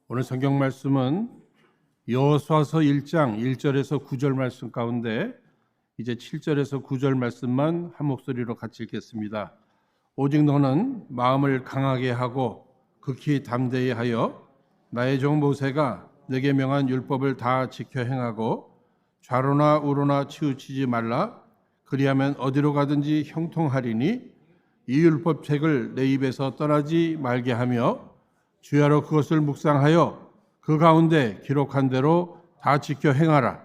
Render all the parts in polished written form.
오늘 성경 말씀은 여호수아서 1장 1절에서 9절 말씀 가운데 이제 7절에서 9절 말씀만 한 목소리로 같이 읽겠습니다. 오직 너는 마음을 강하게 하고 극히 담대히 하여 나의 종 모세가 내게 명한 율법을 다 지켜 행하고 좌로나 우로나 치우치지 말라. 그리하면 어디로 가든지 형통하리니 이 율법책을 내 입에서 떠나지 말게 하며 주야로 그것을 묵상하여 그 가운데 기록한 대로 다 지켜 행하라.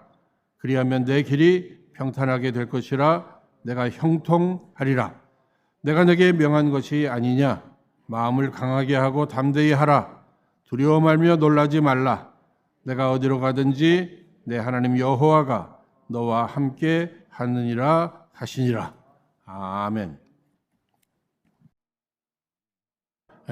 그리하면 내 길이 평탄하게 될 것이라. 내가 형통하리라. 내가 내게 명한 것이 아니냐. 마음을 강하게 하고 담대히 하라. 두려워 말며 놀라지 말라. 내가 어디로 가든지 내 하나님 여호와가 너와 함께 하느니라 하시니라. 아멘.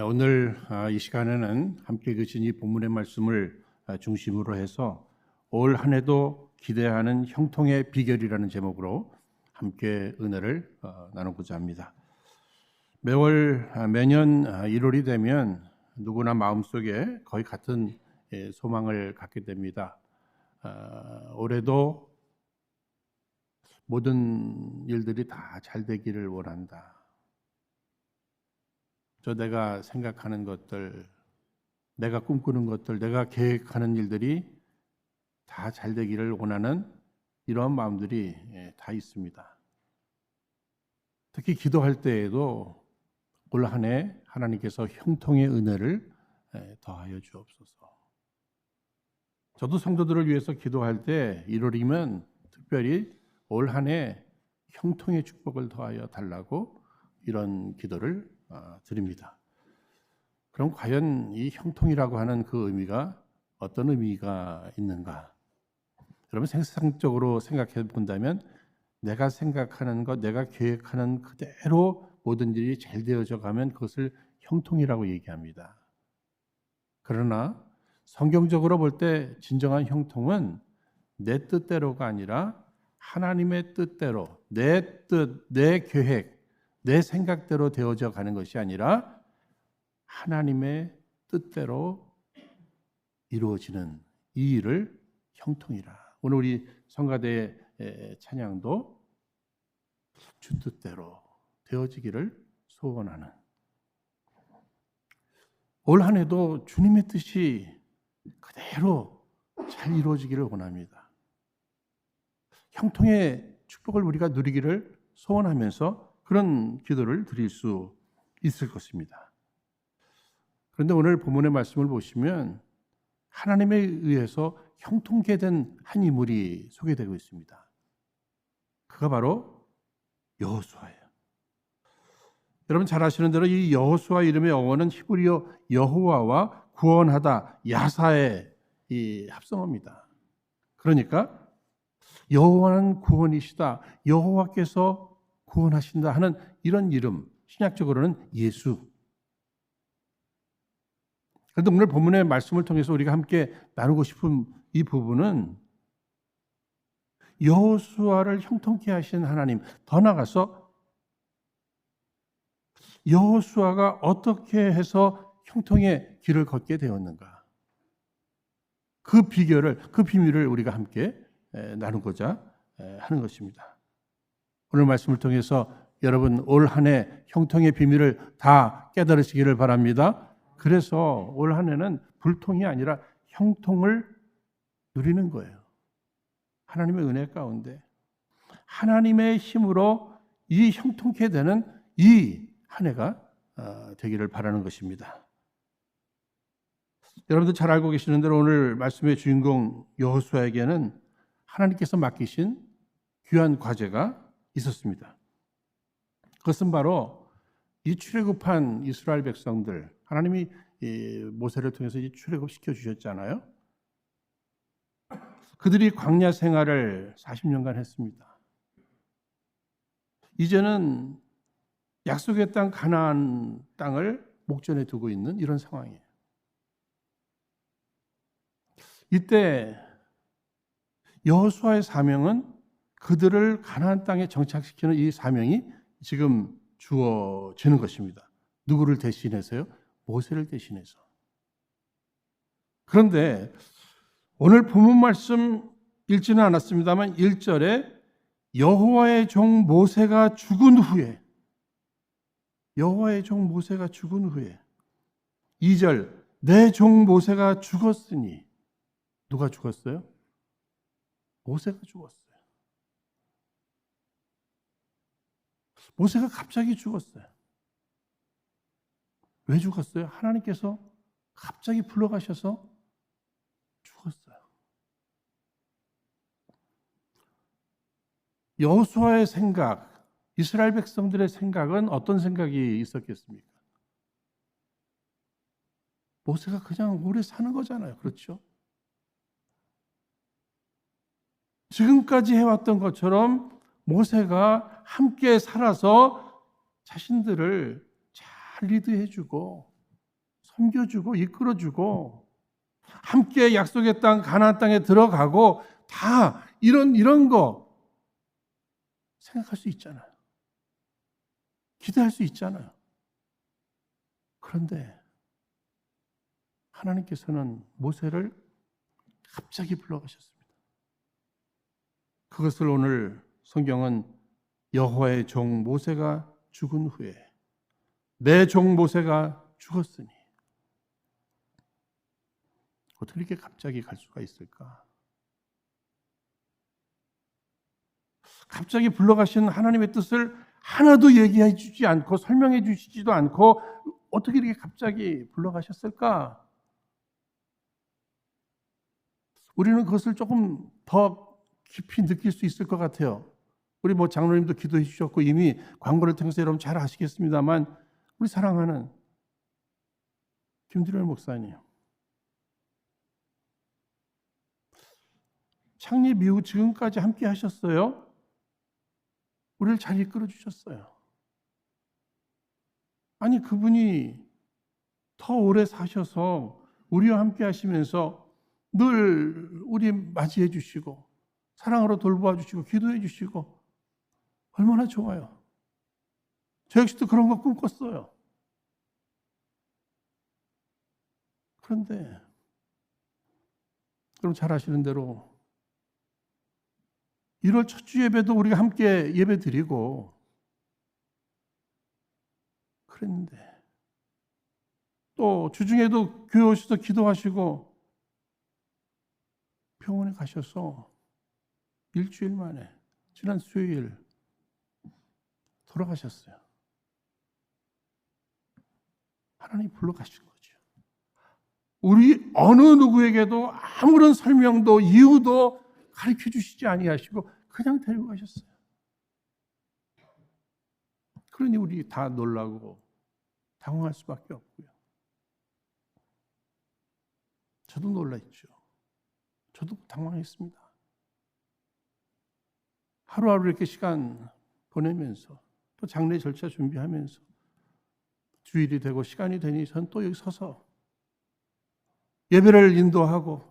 오늘 이 시간에는 함께 읽으신 이 본문의 말씀을 중심으로 해서 올 한 해도 기대하는 형통의 비결이라는 제목으로 함께 은혜를 나누고자 합니다. 매년 1월이 되면 누구나 마음속에 거의 같은 소망을 갖게 됩니다. 올해도 모든 일들이 다 잘 되기를 원한다. 내가 생각하는 것들, 내가 꿈꾸는 것들, 내가 계획하는 일들이 다 잘 되기를 원하는 이러한 마음들이 다 있습니다. 특히 기도할 때에도 올 한 해 하나님께서 형통의 은혜를 더하여 주옵소서. 저도 성도들을 위해서 기도할 때 1월이면 특별히 올 한 해 형통의 축복을 더하여 달라고 이런 기도를 드립니다. 그럼 과연 이 형통이라고 하는 그 의미가 어떤 의미가 있는가? 여러분 생산적으로 생각해 본다면 내가 생각하는 것, 내가 계획하는 그대로 모든 일이 잘 되어져 가면 그것을 형통이라고 얘기합니다. 그러나 성경적으로 볼 때 진정한 형통은 내 뜻대로가 아니라 하나님의 뜻대로, 내 뜻, 내 계획, 내 생각대로 되어져 가는 것이 아니라 하나님의 뜻대로 이루어지는 이 일을 형통이라. 오늘 우리 성가대의 찬양도 주 뜻대로 되어지기를 소원하는, 올 한 해도 주님의 뜻이 그대로 잘 이루어지기를 원합니다. 형통의 축복을 우리가 누리기를 소원하면서 그런 기도를 드릴 수 있을 것입니다. 그런데 오늘 본문의 말씀을 보시면 하나님에 의해서 형통케 된 한 인물이 소개되고 있습니다. 그가 바로 여호수아예요. 여러분 잘 아시는 대로 이 여호수아 이름의 어원은 히브리어 여호와와 구원하다, 야사의 이 합성어입니다. 그러니까 여호와는 구원이시다, 여호와께서 구원하신다 하는 이런 이름, 신약적으로는 예수. 그런데 오늘 본문의 말씀을 통해서 우리가 함께 나누고 싶은 이 부분은 여호수아를 형통케 하신 하나님, 더 나아가서 여호수아가 어떻게 해서 형통의 길을 걷게 되었는가, 그 비결을, 그 비밀을 우리가 함께 나누고자 하는 것입니다. 오늘 말씀을 통해서 여러분 올 한 해 형통의 비밀을 다 깨달으시기를 바랍니다. 그래서 올 한 해는 불통이 아니라 형통을 누리는 거예요. 하나님의 은혜 가운데 하나님의 힘으로 이 형통케 되는 이 한 해가 되기를 바라는 것입니다. 여러분들 잘 알고 계시는 대로 오늘 말씀의 주인공 여호수아에게는 하나님께서 맡기신 귀한 과제가 있었습니다. 그것은 바로 이 출애굽한 이스라엘 백성들, 하나님이 모세를 통해서 출애굽시켜 주셨잖아요. 그들이 광야 생활을 40년간 했습니다. 이제는 약속의 땅 가나안 땅을 목전에 두고 있는 이런 상황이에요. 이때 여호수아의 사명은 그들을 가나안 땅에 정착시키는 이 사명이 지금 주어지는 것입니다. 누구를 대신해서요? 모세를 대신해서. 그런데 오늘 본문 말씀 읽지는 않았습니다만 1절에 여호와의 종 모세가 죽은 후에, 여호와의 종 모세가 죽은 후에, 2절 내 종 모세가 죽었으니, 누가 죽었어요? 모세가 죽었어요. 모세가 갑자기 죽었어요. 왜 죽었어요? 하나님께서 갑자기 불러가셔서 죽었어요. 여호수아의 생각, 이스라엘 백성들의 생각은 어떤 생각이 있었겠습니까? 모세가 그냥 오래 사는 거잖아요. 그렇죠? 지금까지 해왔던 것처럼 모세가 함께 살아서 자신들을 잘 리드해주고 섬겨주고 이끌어주고 함께 약속의 땅 가나안 땅에 들어가고 다 이런 거 생각할 수 있잖아요. 기대할 수 있잖아요. 그런데 하나님께서는 모세를 갑자기 불러가셨습니다. 그것을 오늘 성경은 여호와의 종 모세가 죽은 후에 내 종 모세가 죽었으니, 어떻게 이렇게 갑자기 갈 수가 있을까? 갑자기 불러가신 하나님의 뜻을 하나도 얘기해 주지 않고 설명해 주시지도 않고 어떻게 이렇게 갑자기 불러가셨을까? 우리는 그것을 조금 더 깊이 느낄 수 있을 것 같아요. 우리 장로님도 기도해 주셨고 이미 광고를 통해서 여러분 잘 아시겠습니다만, 우리 사랑하는 김두렬 목사님, 창립 이후 지금까지 함께 하셨어요. 우리를 잘 이끌어 주셨어요. 아니, 그분이 더 오래 사셔서 우리와 함께 하시면서 늘 우리 맞이해 주시고 사랑으로 돌보아 주시고 기도해 주시고 얼마나 좋아요. 저 역시도 그런 거 꿈꿨어요. 그런데 그럼 잘 아시는 대로 1월 첫 주 예배도 우리가 함께 예배 드리고 그랬는데, 또 주중에도 교회 오셔서 기도하시고 병원에 가셔서 일주일 만에 지난 수요일 돌아가셨어요. 하나님이 불러가신 거죠. 우리 어느 누구에게도 아무런 설명도 이유도 가르쳐 주시지 아니하시고 그냥 데리고 가셨어요. 그러니 우리 다 놀라고 당황할 수밖에 없고요. 저도 놀랐죠. 저도 당황했습니다. 하루하루 이렇게 시간 보내면서 또 장례 절차 준비하면서 주일이 되고 시간이 되니 전 또 여기 서서 예배를 인도하고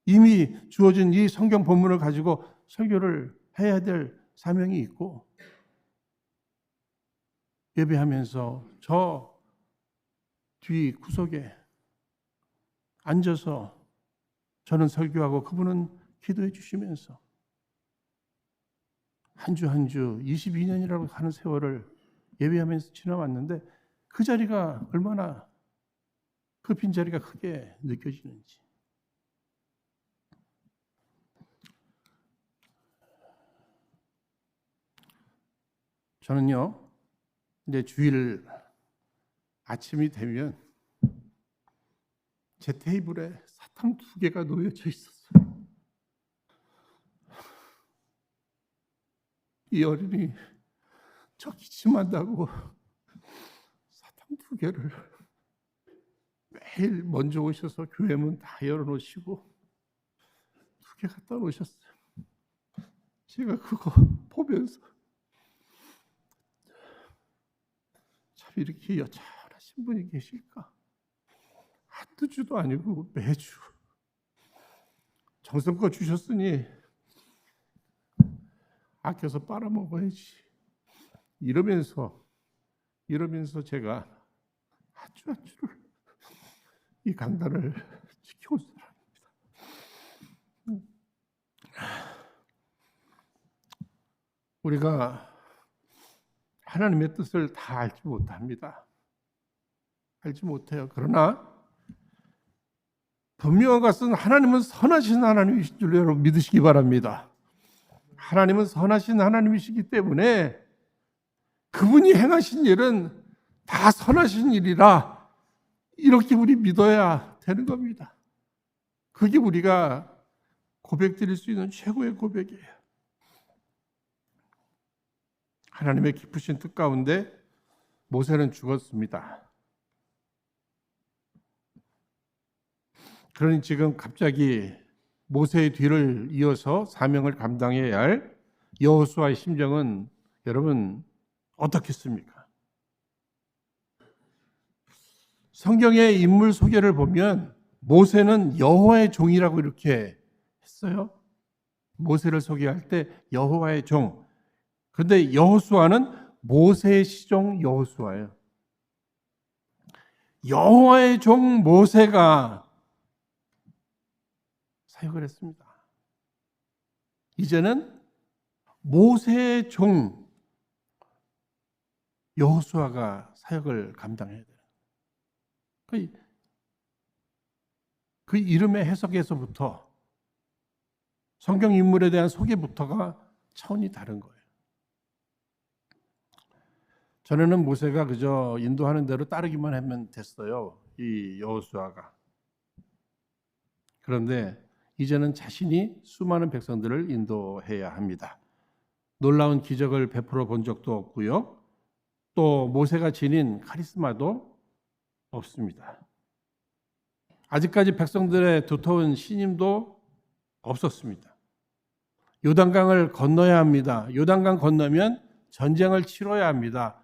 이미 주어진 이 성경 본문을 가지고 설교를 해야 될 사명이 있고, 예배하면서 저 뒤 구석에 앉아서 저는 설교하고 그분은 기도해 주시면서 한 주 한 주 22년이라고 하는 세월을 예배하면서 지나왔는데, 그 자리가 얼마나 그 빈자리가 크게 느껴지는지. 저는요, 이제 주일 아침이 되면 제 테이블에 사탕 2개가 놓여져 있었어요. 이 어린이 저 기침한다고 사탕 2개를 매일 먼저 오셔서 교회 문 다 열어놓으시고 2개 갖다 놓으셨어요. 제가 그거 보면서 참 이렇게 여전하신 분이 계실까? 한두 주도 아니고 매주 정성껏 주셨으니 아껴서 빨아먹어야지. 이러면서 제가 한 주 한 주를 이 강단을 지켜온 사람. 우리가 하나님의 뜻을 다 알지 못합니다. 알지 못해요. 그러나 분명한 것은 하나님은 선하신 하나님이신 줄 여러분 믿으시기 바랍니다. 하나님은 선하신 하나님이시기 때문에 그분이 행하신 일은 다 선하신 일이라 이렇게 우리 믿어야 되는 겁니다. 그게 우리가 고백드릴 수 있는 최고의 고백이에요. 하나님의 깊으신 뜻 가운데 모세는 죽었습니다. 그러니 지금 갑자기 모세의 뒤를 이어서 사명을 감당해야 할 여호수아의 심정은 여러분 어떻겠습니까? 성경의 인물 소개를 보면 모세는 여호와의 종이라고 이렇게 했어요. 모세를 소개할 때 여호와의 종. 그런데 여호수아는 모세의 시종 여호수아예요. 여호와의 종 모세가 사역을 했습니다. 이제는 모세의 종 여호수아가 사역을 감당해야 돼요. 그 이름의 해석에서부터 성경 인물에 대한 소개부터가 차원이 다른 거예요. 전에는 모세가 그저 인도하는 대로 따르기만 하면 됐어요. 이 여호수아가. 그런데 이제는 자신이 수많은 백성들을 인도해야 합니다. 놀라운 기적을 베풀어 본 적도 없고요. 또 모세가 지닌 카리스마도 없습니다. 아직까지 백성들의 두터운 신임도 없었습니다. 요단강을 건너야 합니다. 요단강 건너면 전쟁을 치러야 합니다.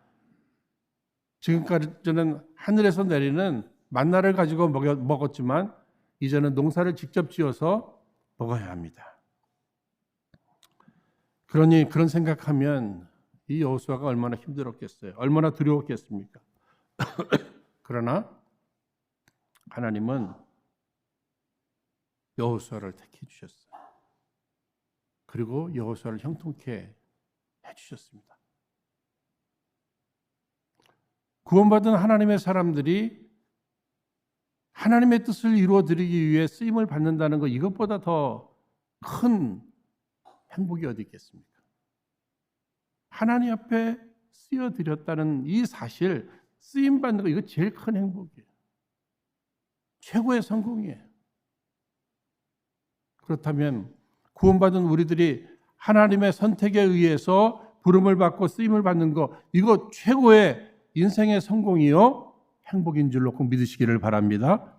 지금까지는 하늘에서 내리는 만나를 가지고 먹었지만 이제는 농사를 직접 지어서 먹어야 합니다. 그러니 그런 생각하면 이 여호수아가 얼마나 힘들었겠어요. 얼마나 두려웠겠습니까? 그러나 하나님은 여호수아를 택해 주셨어요. 그리고 여호수아를 형통케 해주셨습니다. 구원받은 하나님의 사람들이 하나님의 뜻을 이루어드리기 위해 쓰임을 받는다는 것, 이것보다 더 큰 행복이 어디 있겠습니까? 하나님 앞에 쓰여드렸다는 이 사실, 쓰임받는 거, 이거 제일 큰 행복이에요. 최고의 성공이에요. 그렇다면 구원받은 우리들이 하나님의 선택에 의해서 부름을 받고 쓰임을 받는 거, 이거 최고의 인생의 성공이요 행복인 줄로 꼭 믿으시기를 바랍니다.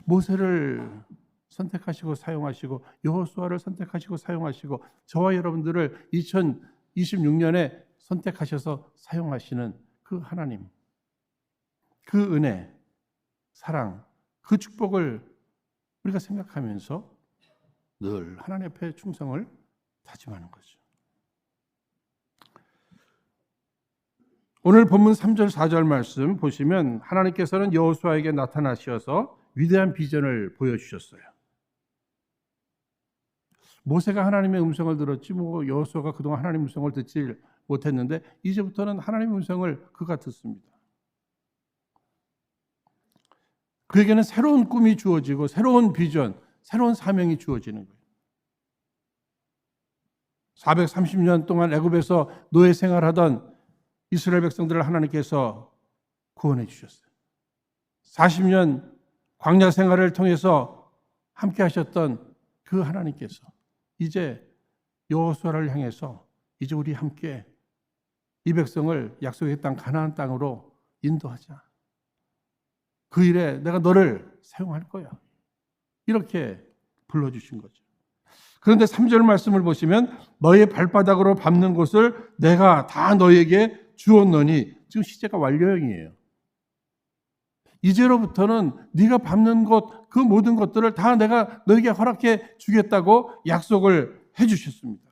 모세를 선택하시고 사용하시고 여호수아를 선택하시고 사용하시고 저와 여러분들을 2026년에 선택하셔서 사용하시는 그 하나님, 그 은혜, 사랑, 그 축복을 우리가 생각하면서 늘 하나님 앞에 충성을 다짐하는 거죠. 오늘 본문 3절 4절 말씀 보시면 하나님께서는 여호수아에게 나타나셔서 위대한 비전을 보여주셨어요. 모세가 하나님의 음성을 들었지 여호수아가 그동안 하나님의 음성을 듣지 못했는데 이제부터는 하나님의 음성을 그가 듣습니다. 그에게는 새로운 꿈이 주어지고 새로운 비전, 새로운 사명이 주어지는 거예요. 430년 동안 애굽에서 노예 생활하던 이스라엘 백성들을 하나님께서 구원해 주셨어요. 40년 광야 생활을 통해서 함께 하셨던 그 하나님께서 이제 여호수아를 향해서 이제 우리 함께 이 백성을 약속의 땅 가나안 땅으로 인도하자. 그 일에 내가 너를 사용할 거야. 이렇게 불러주신 거죠. 그런데 3절 말씀을 보시면 너의 발바닥으로 밟는 곳을 내가 다 너에게 주었노니, 지금 시제가 완료형이에요. 이제로부터는 네가 밟는 것, 그 모든 것들을 다 내가 너에게 허락해 주겠다고 약속을 해 주셨습니다.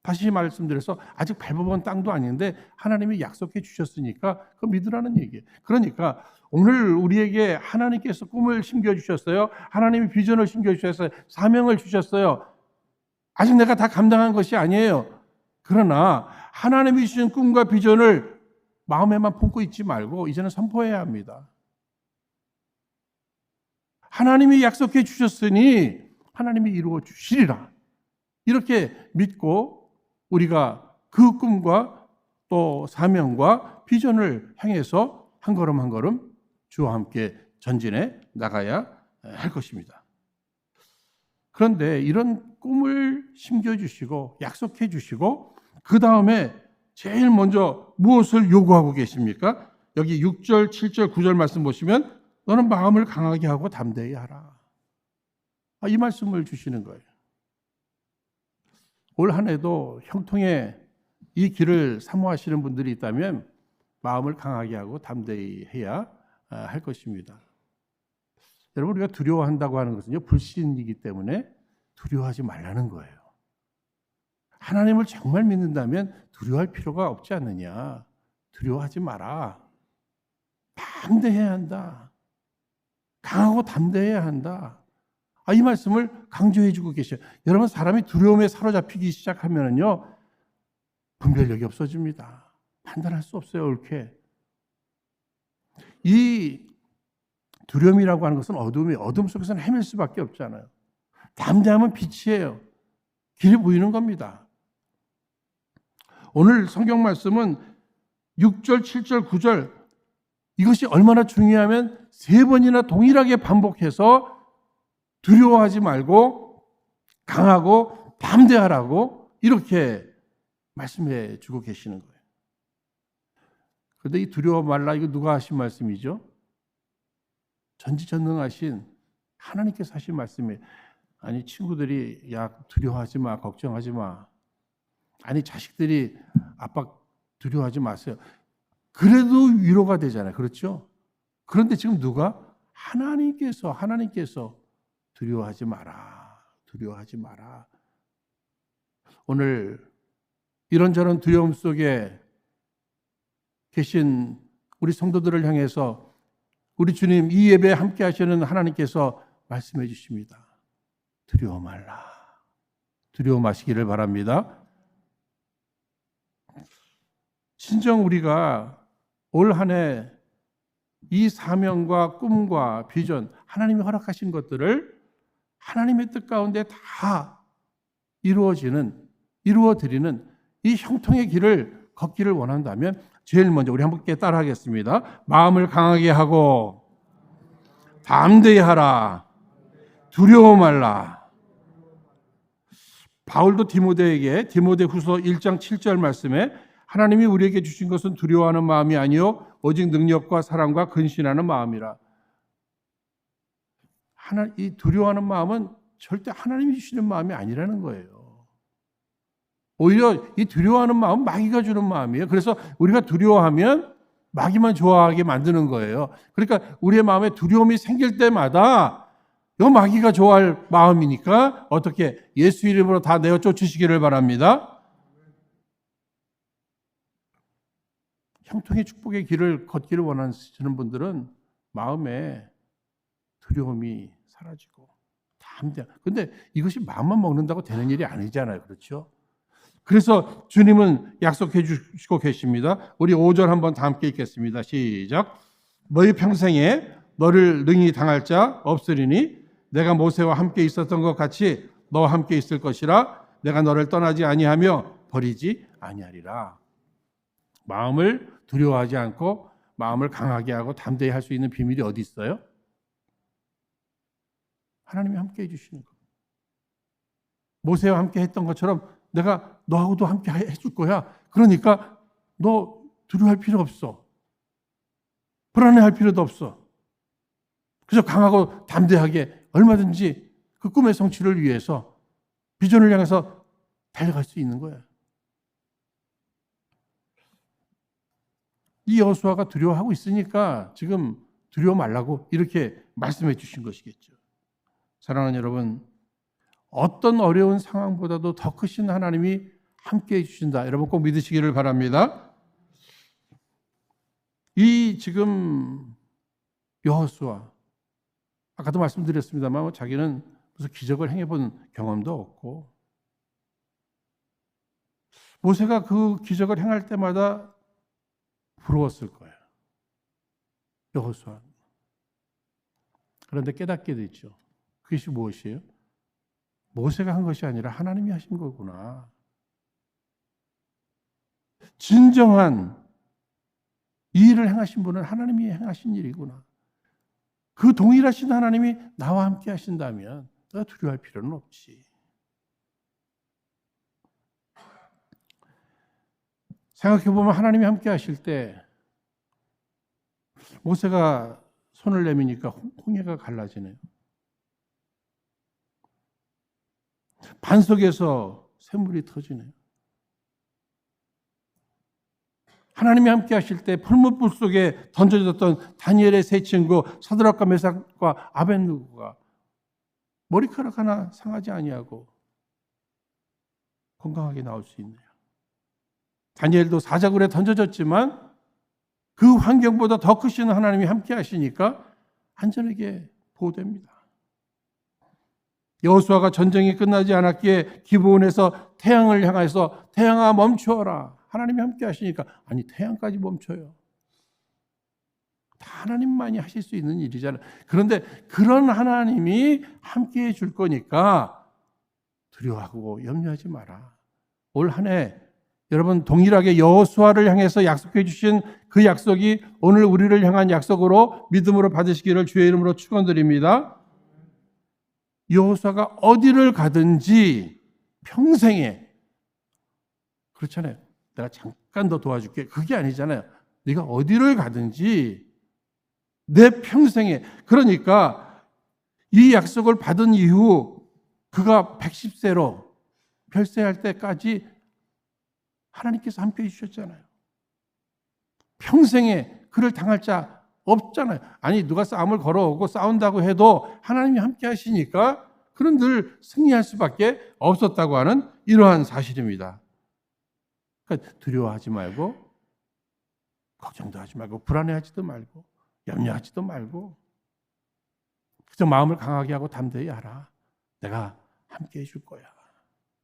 다시 말씀드려서 아직 밟아본 땅도 아닌데 하나님이 약속해 주셨으니까 그거 믿으라는 얘기예요. 그러니까 오늘 우리에게 하나님께서 꿈을 심겨주셨어요. 하나님이 비전을 심겨주셨어요. 사명을 주셨어요. 아직 내가 다 감당한 것이 아니에요. 그러나 하나님이 주신 꿈과 비전을 마음에만 품고 있지 말고 이제는 선포해야 합니다. 하나님이 약속해 주셨으니 하나님이 이루어 주시리라. 이렇게 믿고 우리가 그 꿈과 또 사명과 비전을 향해서 한 걸음 한 걸음 주와 함께 전진해 나가야 할 것입니다. 그런데 이런 꿈을 심겨주시고 약속해 주시고 그 다음에 제일 먼저 무엇을 요구하고 계십니까? 여기 6절, 7절, 9절 말씀 보시면 너는 마음을 강하게 하고 담대히 하라. 이 말씀을 주시는 거예요. 올 한 해도 형통의 이 길을 사모하시는 분들이 있다면 마음을 강하게 하고 담대히 해야 할 것입니다. 여러분, 우리가 두려워한다고 하는 것은요, 불신이기 때문에 두려워하지 말라는 거예요. 하나님을 정말 믿는다면 두려워할 필요가 없지 않느냐. 두려워하지 마라. 담대해야 한다. 강하고 담대해야 한다. 이 말씀을 강조해 주고 계셔요. 여러분, 사람이 두려움에 사로잡히기 시작하면요, 분별력이 없어집니다. 판단할 수 없어요, 옳게. 이 두려움이라고 하는 것은 어둠 속에서는 헤맬 수밖에 없잖아요. 담대함은 빛이에요. 길이 보이는 겁니다. 오늘 성경 말씀은 6절, 7절, 9절 이것이 얼마나 중요하면 3번이나 동일하게 반복해서 두려워하지 말고 강하고 담대하라고 이렇게 말씀해 주고 계시는 거예요. 그런데 이 두려워 말라 이거 누가 하신 말씀이죠? 전지전능하신 하나님께서 하신 말씀이에요. 아니 친구들이 야 두려워하지 마, 걱정하지 마. 아니 자식들이 아빠 두려워하지 마세요. 그래도 위로가 되잖아요. 그렇죠? 그런데 지금 누가? 하나님께서 두려워하지 마라. 두려워하지 마라. 오늘 이런저런 두려움 속에 계신 우리 성도들을 향해서 우리 주님 이 예배에 함께 하시는 하나님께서 말씀해 주십니다. 두려워 말라. 두려워 마시기를 바랍니다. 진정 우리가 올 한 해 이 사명과 꿈과 비전, 하나님이 허락하신 것들을 하나님의 뜻 가운데 다 이루어드리는 이 형통의 길을 걷기를 원한다면 제일 먼저 우리 함께 따라하겠습니다. 마음을 강하게 하고 담대히 하라. 두려워 말라. 바울도 디모데후서 1장 7절 말씀에 하나님이 우리에게 주신 것은 두려워하는 마음이 아니요 오직 능력과 사랑과 근신하는 마음이라. 이 두려워하는 마음은 절대 하나님이 주시는 마음이 아니라는 거예요. 오히려 이 두려워하는 마음은 마귀가 주는 마음이에요. 그래서 우리가 두려워하면 마귀만 좋아하게 만드는 거예요. 그러니까 우리의 마음에 두려움이 생길 때마다 이 마귀가 좋아할 마음이니까 어떻게 예수 이름으로 다 내어 쫓으시기를 바랍니다. 형통의 축복의 길을 걷기를 원하시는 분들은 마음에 두려움이 사라지고 담대. 근데 이것이 마음만 먹는다고 되는 일이 아니잖아요. 그렇죠? 그래서 주님은 약속해 주시고 계십니다. 우리 5절 한번 다 함께 읽겠습니다. 시작. 너희 평생에 너를 능히 당할 자 없으리니 내가 모세와 함께 있었던 것 같이 너와 함께 있을 것이라. 내가 너를 떠나지 아니하며 버리지 아니하리라. 마음을 두려워하지 않고 마음을 강하게 하고 담대히 할 수 있는 비밀이 어디 있어요? 하나님이 함께 해주시는 거예요. 모세와 함께 했던 것처럼 내가 너하고도 함께 해줄 거야. 그러니까 너 두려워할 필요 없어. 불안해할 필요도 없어. 그래서 강하고 담대하게 얼마든지 그 꿈의 성취를 위해서 비전을 향해서 달려갈 수 있는 거예요. 이 여호수아가 두려워하고 있으니까 지금 두려워 말라고 이렇게 말씀해 주신 것이겠죠. 사랑하는 여러분, 어떤 어려운 상황보다도 더 크신 하나님이 함께해 주신다. 여러분 꼭 믿으시기를 바랍니다. 이 지금 여호수아, 아까도 말씀드렸습니다만 자기는 무슨 기적을 행해본 경험도 없고 모세가 그 기적을 행할 때마다 부러웠을 거예요. 여호수아. 그런데 깨닫게 됐죠. 그것이 무엇이에요? 모세가 한 것이 아니라 하나님이 하신 거구나. 진정한 이 일을 행하신 분은 하나님이 행하신 일이구나. 그 동일하신 하나님이 나와 함께 하신다면 내가 두려워할 필요는 없지. 생각해보면 하나님이 함께 하실 때 모세가 손을 내미니까 홍해가 갈라지네요. 반석에서 샘물이 터지네요. 하나님이 함께 하실 때 풀무불 속에 던져졌던 다니엘의 세 친구 사드락과 메삭과 아벳느고가 머리카락 하나 상하지 아니하고 건강하게 나올 수 있네요. 다니엘도 사자굴에 던져졌지만 그 환경보다 더 크신 하나님이 함께 하시니까 안전하게 보호됩니다. 여호수아가 전쟁이 끝나지 않았기에 기브온에서 태양을 향해서 태양아 멈추어라. 하나님이 함께 하시니까 아니 태양까지 멈춰요. 다 하나님만이 하실 수 있는 일이잖아요. 그런데 그런 하나님이 함께 해줄 거니까 두려워하고 염려하지 마라. 올 한 해 여러분 동일하게 여호수아를 향해서 약속해 주신 그 약속이 오늘 우리를 향한 약속으로 믿음으로 받으시기를 주의 이름으로 축원드립니다. 여호수아가 어디를 가든지 평생에 그렇잖아요. 내가 잠깐 더 도와줄게. 그게 아니잖아요. 네가 어디를 가든지 내 평생에 그러니까 이 약속을 받은 이후 그가 110세로 별세할 때까지 하나님께서 함께해 주셨잖아요. 평생에 그를 당할 자 없잖아요. 아니 누가 싸움을 걸어오고 싸운다고 해도 하나님이 함께 하시니까 그는 늘 승리할 수밖에 없었다고 하는 이러한 사실입니다. 그러니까 두려워하지 말고 걱정도 하지 말고 불안해하지도 말고 염려하지도 말고 그저 마음을 강하게 하고 담대히 하라. 내가 함께 해줄 거야.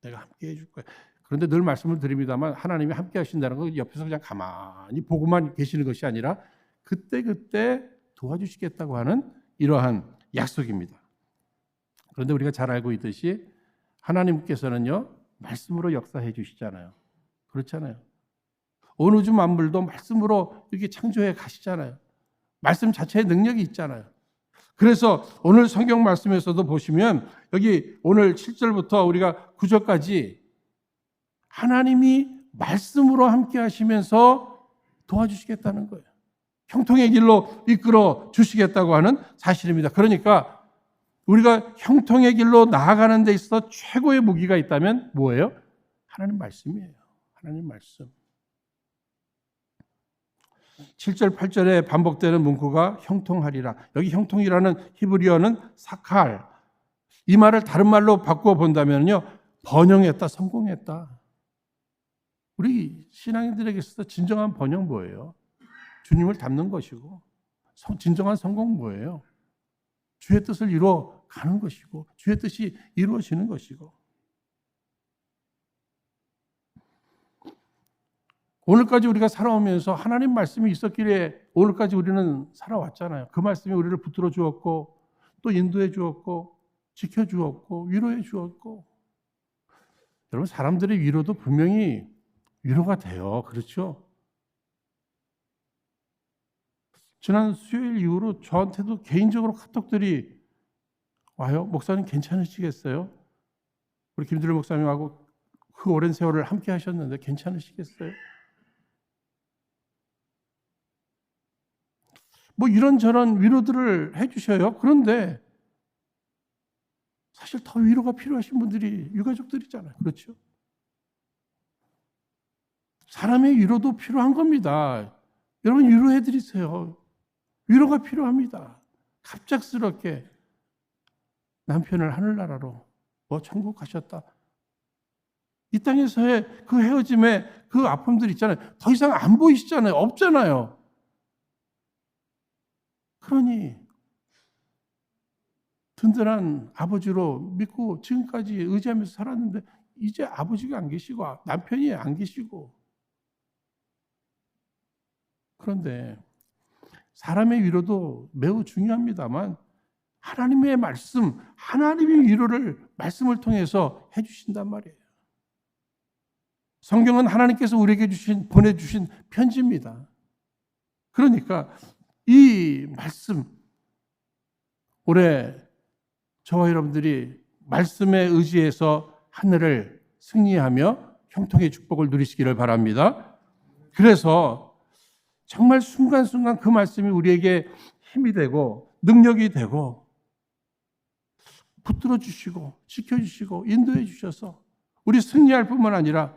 내가 함께 해줄 거야. 그런데 늘 말씀을 드립니다만 하나님이 함께 하신다는 건 옆에서 그냥 가만히 보고만 계시는 것이 아니라 그때그때 도와주시겠다고 하는 이러한 약속입니다. 그런데 우리가 잘 알고 있듯이 하나님께서는요 말씀으로 역사해 주시잖아요. 그렇잖아요. 온 우주 만물도 말씀으로 이렇게 창조해 가시잖아요. 말씀 자체의 능력이 있잖아요. 그래서 오늘 성경 말씀에서도 보시면 여기 오늘 7절부터 우리가 9절까지 하나님이 말씀으로 함께 하시면서 도와주시겠다는 거예요. 형통의 길로 이끌어 주시겠다고 하는 사실입니다. 그러니까 우리가 형통의 길로 나아가는 데 있어서 최고의 무기가 있다면 뭐예요? 하나님 말씀이에요. 하나님 말씀. 7절, 8절에 반복되는 문구가 형통하리라. 여기 형통이라는 히브리어는 사칼. 이 말을 다른 말로 바꾸어 본다면요. 번영했다, 성공했다. 우리 신앙인들에게 있어서 진정한 번영 뭐예요? 주님을 닮는 것이고 진정한 성공 뭐예요? 주의 뜻을 이루어 가는 것이고 주의 뜻이 이루어지는 것이고 오늘까지 우리가 살아오면서 하나님 말씀이 있었기에 오늘까지 우리는 살아왔잖아요. 그 말씀이 우리를 붙들어 주었고 또 인도해 주었고 지켜 주었고 위로해 주었고 여러분 사람들의 위로도 분명히 위로가 돼요. 그렇죠? 지난 수요일 이후로 저한테도 개인적으로 카톡들이 와요. 목사님 괜찮으시겠어요? 우리 김두일 목사님하고 그 오랜 세월을 함께 하셨는데 괜찮으시겠어요? 뭐 이런저런 위로들을 해주셔요. 그런데 사실 더 위로가 필요하신 분들이 유가족들이잖아요. 그렇죠? 사람의 위로도 필요한 겁니다. 여러분 위로해드리세요. 위로가 필요합니다. 갑작스럽게 남편을 하늘나라로 천국 가셨다. 이 땅에서의 그 헤어짐의 그 아픔들 있잖아요. 더 이상 안 보이시잖아요. 없잖아요. 그러니 든든한 아버지로 믿고 지금까지 의지하면서 살았는데 이제 아버지가 안 계시고 남편이 안 계시고. 그런데 사람의 위로도 매우 중요합니다만 하나님의 말씀, 하나님의 위로를 말씀을 통해서 해주신단 말이에요. 성경은 하나님께서 우리에게 보내주신 편지입니다. 그러니까 이 말씀, 올해 저와 여러분들이 말씀에 의지해서 하늘을 승리하며 형통의 축복을 누리시기를 바랍니다. 그래서 정말 순간순간 그 말씀이 우리에게 힘이 되고 능력이 되고 붙들어 주시고 지켜주시고 인도해 주셔서 우리 승리할 뿐만 아니라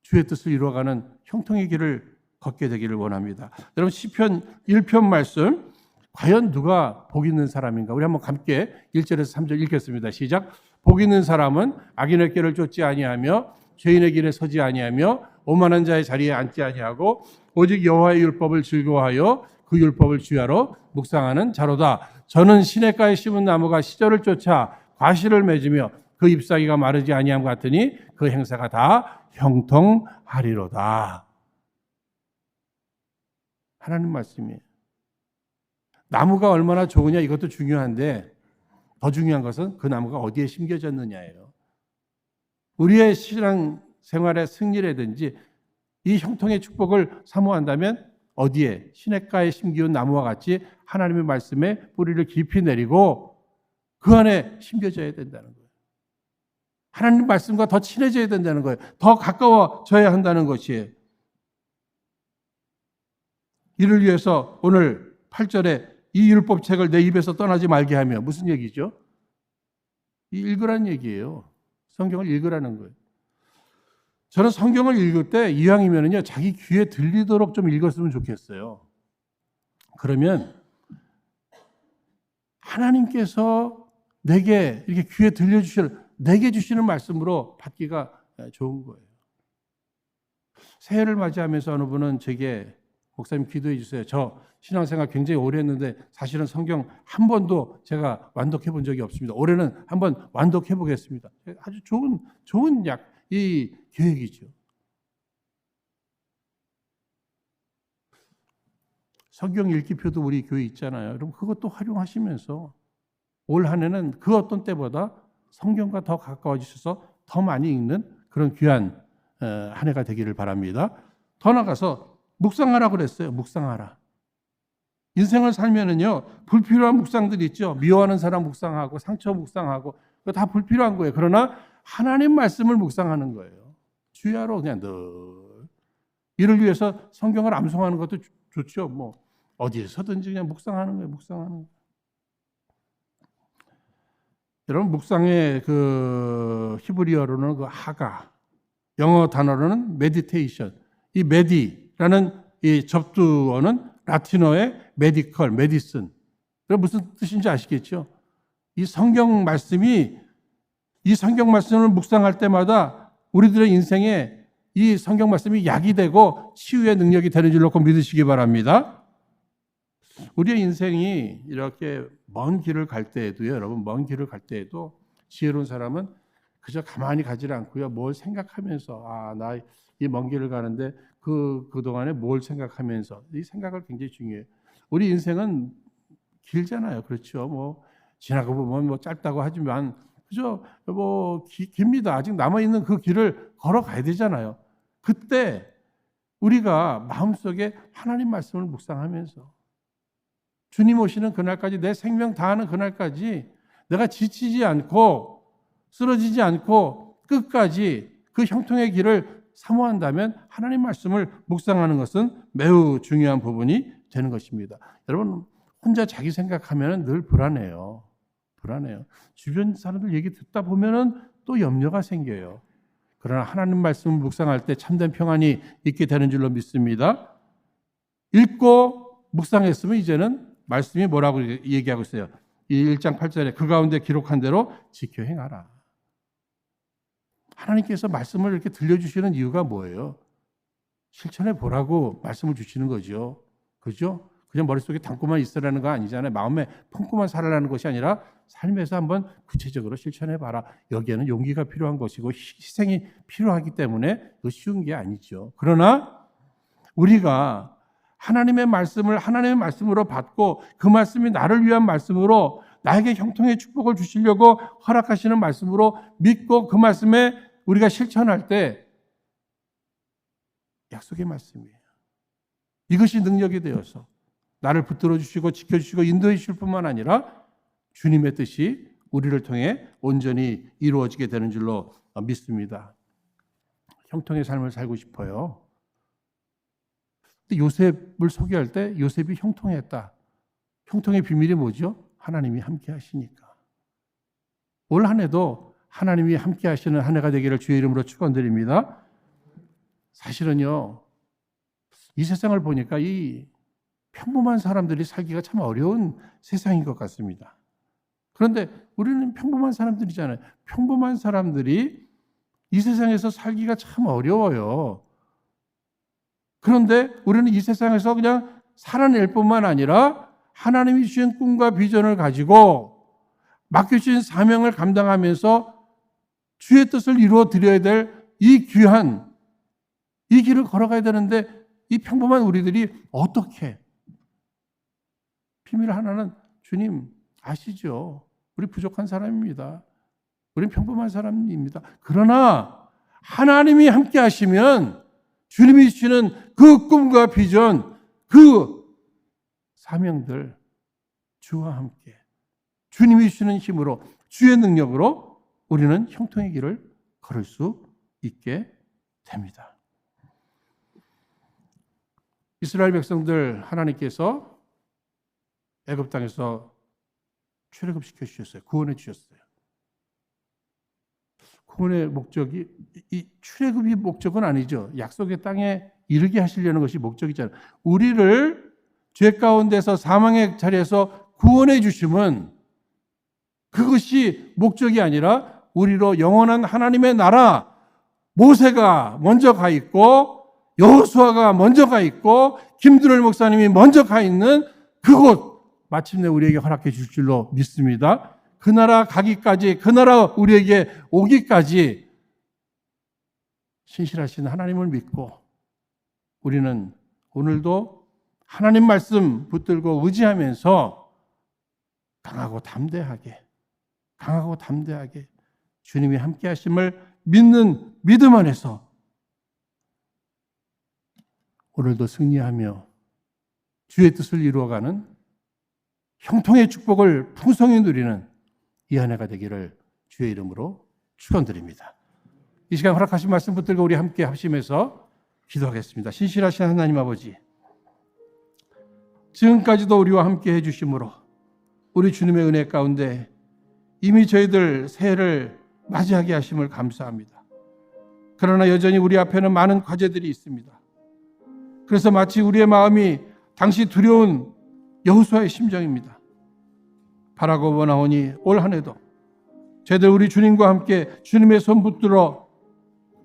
주의 뜻을 이루어가는 형통의 길을 걷게 되기를 원합니다. 여러분 시편 1편 말씀 과연 누가 복 있는 사람인가? 우리 한번 함께 1절에서 3절 읽겠습니다. 시작. 복 있는 사람은 악인의 길을 쫓지 아니하며 죄인의 길에 서지 아니하며 오만한 자의 자리에 앉지 아니하고 오직 여호와의 율법을 즐거워하여 그 율법을 주야로 묵상하는 자로다. 저는 시냇가에 심은 나무가 시절을 쫓아 과실을 맺으며 그 잎사귀가 마르지 아니함 같으니 그 행사가 다 형통하리로다. 하나님 말씀이에요. 나무가 얼마나 좋으냐 이것도 중요한데 더 중요한 것은 그 나무가 어디에 심겨졌느냐예요. 우리의 신앙 생활의 승리라든지 이 형통의 축복을 사모한다면 어디에? 시냇가에 심기운 나무와 같이 하나님의 말씀에 뿌리를 깊이 내리고 그 안에 심겨져야 된다는 거예요. 하나님 말씀과 더 친해져야 된다는 거예요. 더 가까워져야 한다는 것이에요. 이를 위해서 오늘 8절에 이 율법책을 내 입에서 떠나지 말게 하며 무슨 얘기죠? 읽으라는 얘기예요. 성경을 읽으라는 거예요. 저는 성경을 읽을 때 이왕이면요 자기 귀에 들리도록 좀 읽었으면 좋겠어요. 그러면 하나님께서 내게 이렇게 귀에 내게 주시는 말씀으로 받기가 좋은 거예요. 새해를 맞이하면서 어느 분은 제게 목사님 기도해 주세요. 저 신앙생활 굉장히 오래 했는데 사실은 성경 한 번도 제가 완독해 본 적이 없습니다. 올해는 한번 완독해 보겠습니다. 아주 좋은 이 계획이죠. 성경 읽기표도 우리 교회 있잖아요. 여러분 그것도 활용하시면서 올 한 해는 그 어떤 때보다 성경과 더 가까워지셔서 더 많이 읽는 그런 귀한 한 해가 되기를 바랍니다. 더 나아가서 묵상하라고 그랬어요. 묵상하라. 인생을 살면은요 불필요한 묵상들이 있죠. 미워하는 사람 묵상하고 상처 묵상하고 그거 다 불필요한 거예요. 그러나 하나님 말씀을 묵상하는 거예요. 주야로 그냥 늘 이를 위해서 성경을 암송하는 것도 좋죠. 뭐 어디에서든지 그냥 묵상하는 거예요. 묵상하는 거예요. 여러분 묵상의 그 히브리어로는 그 하가, 영어 단어로는 메디테이션. 이 메디라는 이 접두어는 라틴어의 메디컬, 메디슨. 그럼 무슨 뜻인지 아시겠죠? 이 성경 말씀을 묵상할 때마다 우리들의 인생에 이 성경 말씀이 약이 되고 치유의 능력이 되는 줄로 꼭 믿으시기 바랍니다. 우리의 인생이 이렇게 먼 길을 갈 때에도요, 여러분, 먼 길을 갈 때에도 지혜로운 사람은 그저 가만히 가지 않고요, 뭘 생각하면서, 나 이 먼 길을 가는데 그동안에 뭘 생각하면서, 이 생각을 굉장히 중요해요. 우리 인생은 길잖아요. 그렇죠. 뭐, 지나고 보면 뭐 짧다고 하지만, 그죠? 뭐, 깁니다. 아직 남아있는 그 길을 걸어가야 되잖아요. 그때 우리가 마음속에 하나님 말씀을 묵상하면서 주님 오시는 그날까지 내 생명 다하는 그날까지 내가 지치지 않고 쓰러지지 않고 끝까지 그 형통의 길을 사모한다면 하나님 말씀을 묵상하는 것은 매우 중요한 부분이 되는 것입니다. 여러분 혼자 자기 생각하면 늘 불안해요. 주변 사람들 얘기 듣다 보면은 또 염려가 생겨요. 그러나 하나님 말씀을 묵상할 때 참된 평안이 있게 되는 줄로 믿습니다. 읽고 묵상했으면 이제는 말씀이 뭐라고 얘기하고 있어요? 이 1장 8절에 그 가운데 기록한 대로 지켜 행하라. 하나님께서 말씀을 이렇게 들려주시는 이유가 뭐예요? 실천해 보라고 말씀을 주시는 거죠. 그죠? 그냥 머릿속에 담고만 있으라는 거 아니잖아요. 마음에 품고만 살아라는 것이 아니라 삶에서 한번 구체적으로 실천해봐라. 여기에는 용기가 필요한 것이고 희생이 필요하기 때문에 이거 쉬운 게 아니죠. 그러나 우리가 하나님의 말씀을 하나님의 말씀으로 받고 그 말씀이 나를 위한 말씀으로 나에게 형통의 축복을 주시려고 허락하시는 말씀으로 믿고 그 말씀에 우리가 실천할 때 약속의 말씀이에요. 이것이 능력이 되어서 나를 붙들어 주시고 지켜주시고 인도해 주실 뿐만 아니라 주님의 뜻이 우리를 통해 온전히 이루어지게 되는 줄로 믿습니다. 형통의 삶을 살고 싶어요. 요셉을 소개할 때 요셉이 형통했다. 형통의 비밀이 뭐죠? 하나님이 함께 하시니까. 올 한 해도 하나님이 함께 하시는 한 해가 되기를 주의 이름으로 축원드립니다. 사실은요, 이 세상을 보니까 이 평범한 사람들이 살기가 참 어려운 세상인 것 같습니다. 그런데 우리는 평범한 사람들이잖아요. 평범한 사람들이 이 세상에서 살기가 참 어려워요. 그런데 우리는 이 세상에서 그냥 살아낼 뿐만 아니라 하나님이 주신 꿈과 비전을 가지고 맡겨주신 사명을 감당하면서 주의 뜻을 이루어 드려야 될 이 귀한 이 길을 걸어가야 되는데 이 평범한 우리들이 어떻게 비밀 하나는 주님 아시죠? 우리 부족한 사람입니다. 우린 평범한 사람입니다. 그러나 하나님이 함께 하시면 주님이 주시는 그 꿈과 비전, 그 사명들 주와 함께 주님이 주시는 힘으로 주의 능력으로 우리는 형통의 길을 걸을 수 있게 됩니다. 이스라엘 백성들 하나님께서 애굽 땅에서 출애굽시켜 주셨어요. 구원해 주셨어요. 구원의 목적이 이 출애굽이 목적은 아니죠. 약속의 땅에 이르게 하시려는 것이 목적이잖아요. 우리를 죄 가운데서 사망의 자리에서 구원해 주심은 그것이 목적이 아니라 우리로 영원한 하나님의 나라 모세가 먼저 가 있고 여호수아가 먼저 가 있고 김두를 목사님이 먼저 가 있는 그곳 마침내 우리에게 허락해 줄 줄로 믿습니다. 그 나라 가기까지, 그 나라 우리에게 오기까지 신실하신 하나님을 믿고 우리는 오늘도 하나님 말씀 붙들고 의지하면서 강하고 담대하게 주님이 함께 하심을 믿는 믿음 안에서 오늘도 승리하며 주의 뜻을 이루어가는 형통의 축복을 풍성히 누리는 이 한 해가 되기를 주의 이름으로 축원드립니다. 이 시간 허락하신 말씀 붙들고 우리 함께 합심해서 기도하겠습니다. 신실하신 하나님 아버지, 지금까지도 우리와 함께 해주심으로 우리 주님의 은혜 가운데 이미 저희들 새해를 맞이하게 하심을 감사합니다. 그러나 여전히 우리 앞에는 많은 과제들이 있습니다. 그래서 마치 우리의 마음이 당시 두려운 여호수아의 심정입니다. 바라고 원하오니 올 한 해도 저희들 우리 주님과 함께 주님의 손 붙들어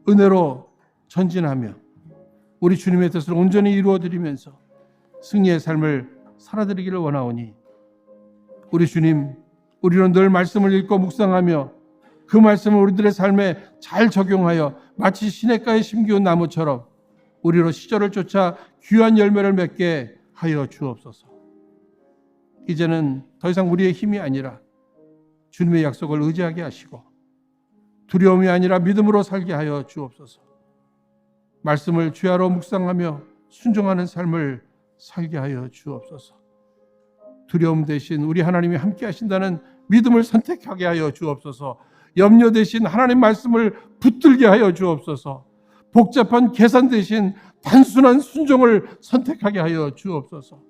은혜로 전진하며 우리 주님의 뜻을 온전히 이루어드리면서 승리의 삶을 살아드리기를 원하오니 우리 주님, 우리는 늘 말씀을 읽고 묵상하며 그 말씀을 우리들의 삶에 잘 적용하여 마치 시냇가에 심기운 나무처럼 우리로 시절을 쫓아 귀한 열매를 맺게 하여 주옵소서. 이제는 더 이상 우리의 힘이 아니라 주님의 약속을 의지하게 하시고 두려움이 아니라 믿음으로 살게 하여 주옵소서. 말씀을 주야로 묵상하며 순종하는 삶을 살게 하여 주옵소서. 두려움 대신 우리 하나님이 함께 하신다는 믿음을 선택하게 하여 주옵소서. 염려 대신 하나님 말씀을 붙들게 하여 주옵소서. 복잡한 계산 대신 단순한 순종을 선택하게 하여 주옵소서.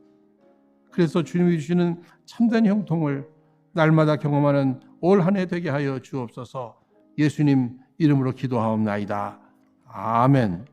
그래서 주님이 주시는 참된 형통을 날마다 경험하는 올 한 해 되게 하여 주옵소서. 예수님 이름으로 기도하옵나이다. 아멘.